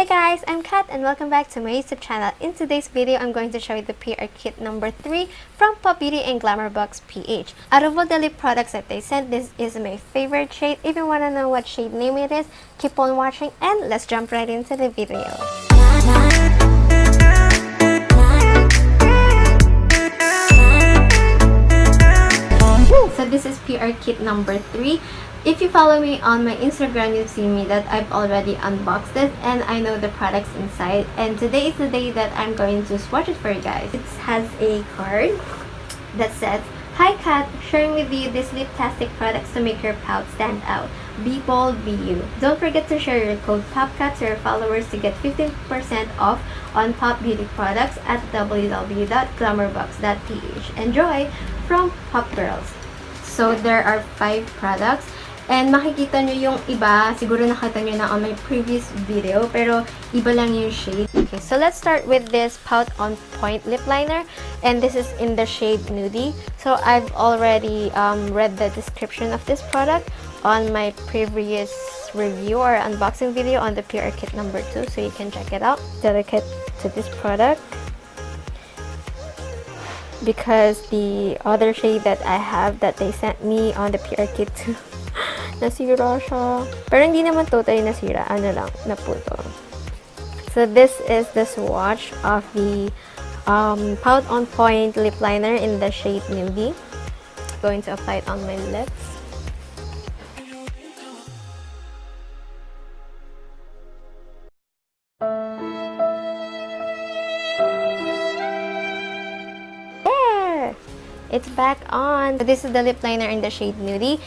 Hey guys, I'm Katt and welcome back to my YouTube channel. In today's video, I'm going to show you the PR kit number 3 from Pop Beauty and GlamourboxPH. Out of all the lip products that they sent, this is my favorite shade. If you want to know what shade name it is, keep on watching and let's jump right into the video. So this is PR kit number 3. If you follow me on my Instagram, you've seen me that I've already unboxed it and I know the products inside. And today is the day that I'm going to swatch it for you guys. It has a card that says, "Hi Katt, sharing with you these lip-tastic products to make your pout stand out. Be bold, be you. Don't forget to share your code POPCAT to your followers to get 15% off on Pop Beauty products at www.glamourbox.ph. Enjoy from Pop Girls." So there are 5 products. And makikita nyo yung iba, siguro nakita nyo na on my previous video, pero iba lang yung shade. Okay, so let's start with this Pout on Point lip liner, and this is in the shade Nudie. So I've already read the description of this product on my previous review or unboxing video on the PR kit number 2, so you can check it out. Delicate to this product, because the other shade that I have that they sent me on the PR kit 2, nasira siya. Pero hindi naman totally nasira. Ano lang, naputo. So this is the swatch of the Pout on Point lip liner in the shade Nudie. Going to apply it on my lips. There! It's back on. So this is the lip liner in the shade Nudie.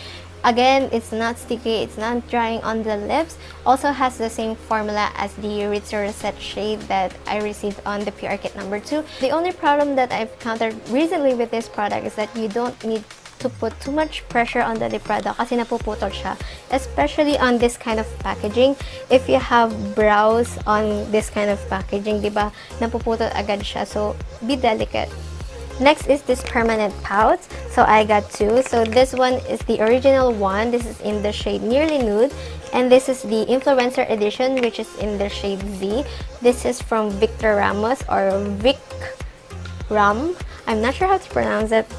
Again, it's not sticky, it's not drying on the lips. Also has the same formula as the Ritzy Rosette shade that I received on the PR kit number 2. The only problem that I've encountered recently with this product is that you don't need to put too much pressure on the lip product kasi napuputol siya. Especially on this kind of packaging. If you have brows on this kind of packaging, diba, napuputol agad siya. So, be delicate. Next is this permanent pout. So I got 2. So this one is the original one. This is in the shade Nearly Nude. And this is the influencer edition, which is in the shade Z. This is from Victor Ramos or Vic Ram. I'm not sure how to pronounce it.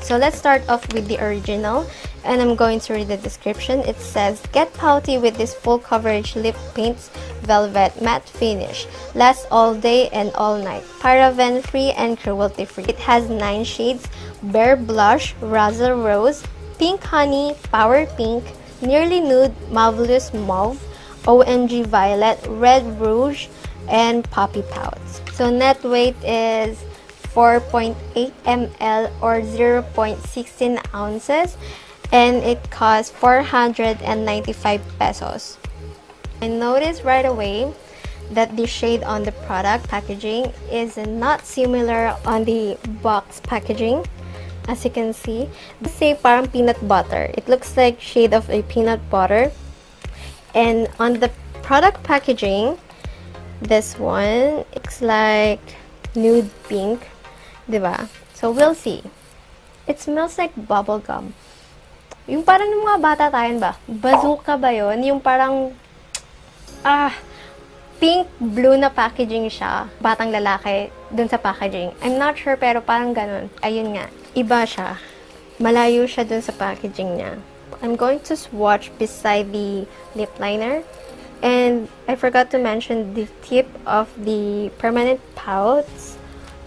So let's start off with the original. And I'm going to read the description. It says, "Get pouty with this full coverage lip paints velvet matte finish. Lasts all day and all night. Paraben free and cruelty free." It has 9 shades: Bare Blush, Razzle Rose, Pink Honey, Power Pink, Nearly Nude, Marvelous Mauve, OMG Violet, Red Rouge, and Poppy Pouts. So net weight is 4.8 ml or 0.16 ounces. And it costs 495 pesos. I noticed right away that the shade on the product packaging is not similar on the box packaging. As you can see, they say parang peanut butter. It looks like shade of a peanut butter. And on the product packaging, this one, it's like nude pink, diba? So we'll see. It smells like bubble gum. Yung parang ng mga bata tayo ba? Bazooka ba yun? Yung parang, pink blue na packaging siya. Batang lalaki dun sa packaging. I'm not sure pero parang ganun. Ayun nga. Iba siya. Malayo siya dun sa packaging niya. I'm going to swatch beside the lip liner. And I forgot to mention the tip of the permanent pouts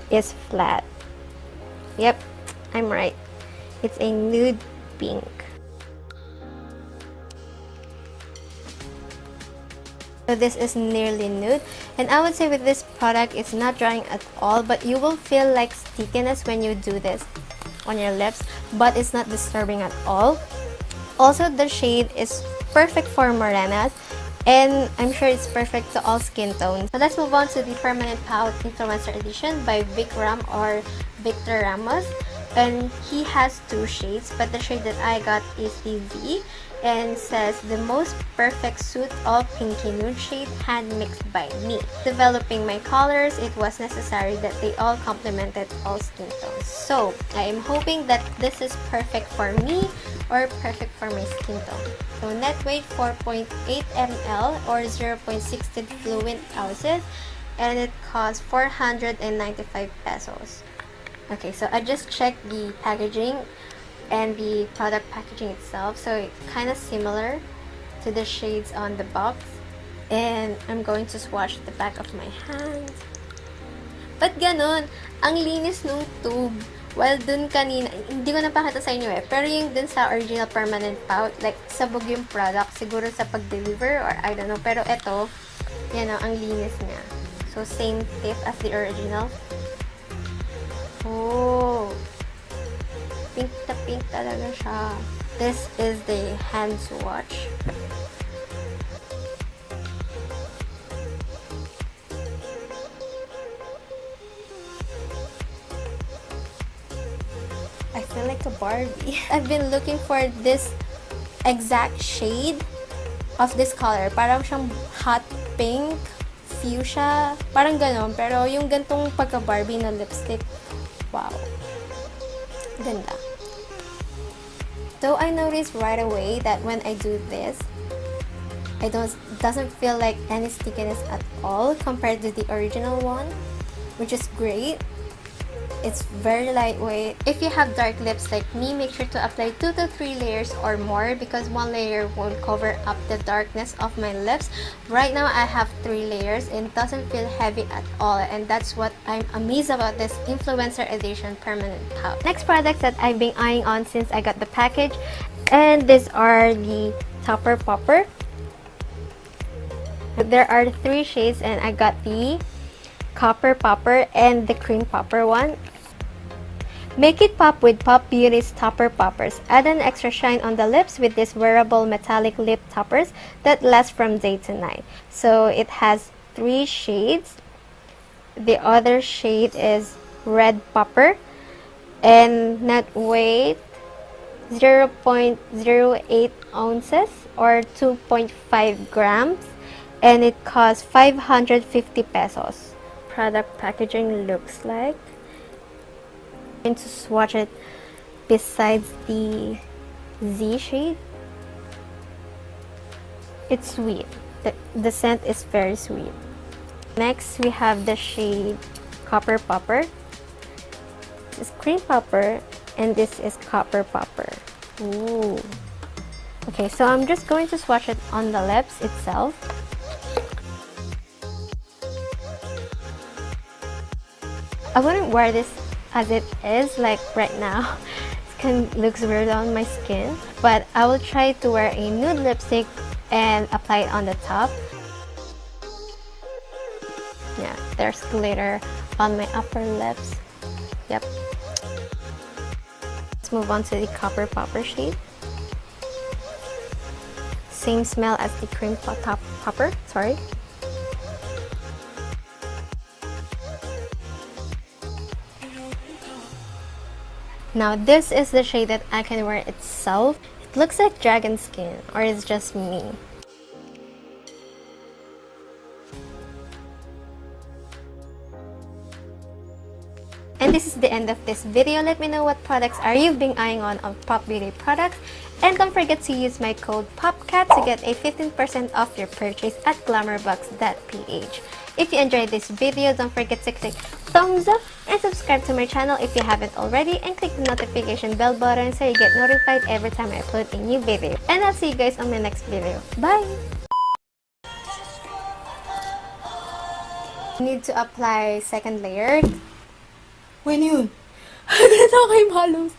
is flat. Yep, I'm right. It's a nude pink. So this is Nearly Nude, and I would say with this product it's not drying at all, but you will feel like stickiness when you do this on your lips, but it's not disturbing at all. Also, the shade is perfect for morenas, and I'm sure it's perfect to all skin tones. So let's move on to the Permanent Pout Influencer Edition by Vic Ram or Victor Ramos. And he has 2 shades, but the shade that I got is the Z, and says, "The most perfect suit all pinky nude shade hand mixed by me. Developing my colors, it was necessary that they all complemented all skin tones." So I am hoping that this is perfect for me or perfect for my skin tone. So net weight 4.8 ml or 0.16 fluid ounces, and it costs 495 pesos. Okay, so I just checked the packaging and the product packaging itself, so it's kind of similar to the shades on the box. And I'm going to swatch the back of my hand. Ba't ganon? Ang linis nung tube. While dun kanina, hindi ko napakita sa inyo eh, pero yung dun sa original permanent pout, like, sabog yung product, siguro sa pag-deliver, or I don't know, pero eto, yan o, ang linis niya. So, same tip as the original. Oh! Pink na pink talaga siya. This is the hand swatch. I feel like a Barbie. I've been looking for this exact shade of this color. Parang siyang hot pink, fuchsia, parang ganon. Pero yung gantong pagka-Barbie na lipstick, wow. Ganda. Though I noticed right away that when I do this, doesn't feel like any stickiness at all compared to the original one, which is great. It's very lightweight. If you have dark lips like me, make sure to apply 2 to 3 layers or more because 1 layer won't cover up the darkness of my lips. Right now, I have 3 layers and it doesn't feel heavy at all, and that's what I'm amazed about this influencer edition permanent pout. Next products that I've been eyeing on since I got the package, and these are the Topper Popper. There are 3 shades and I got the Copper Popper and the Cream Popper one. Make it pop with Pop Beauty's Topper Poppers. Add an extra shine on the lips with these wearable metallic lip toppers that last from day to night. So it has 3 shades. The other shade is Red Popper, and net weight 0.08 ounces or 2.5 grams, and it costs 550 pesos. Product packaging looks like. I'm going to swatch it besides the Z shade. It's sweet. The scent is very sweet. Next, we have the shade Copper Popper. This is Cream Popper, and this is Copper Popper. Ooh. Okay, so I'm just going to swatch it on the lips itself. I wouldn't wear this as it is, like right now. It kind of looks weird on my skin, but I will try to wear a nude lipstick and apply it on the top. Yeah, there's glitter on my upper lips. Yep. Let's move on to the Copper Popper shade. Same smell as the Cream Popper, sorry. Now this is the shade that I can wear itself. It looks like dragon skin, or it's just me. And this is the end of this video. Let me know what products are you being eyeing on Pop Beauty products. And don't forget to use my code POPCAT to get a 15% off your purchase at GlamourboxPH. If you enjoyed this video, don't forget to click thumbs up and subscribe to my channel if you haven't already, and click the notification bell button so you get notified every time I upload a new video. And I'll see you guys on my next video. Bye! You need to apply second layer. When yun? Ganito kay Malos.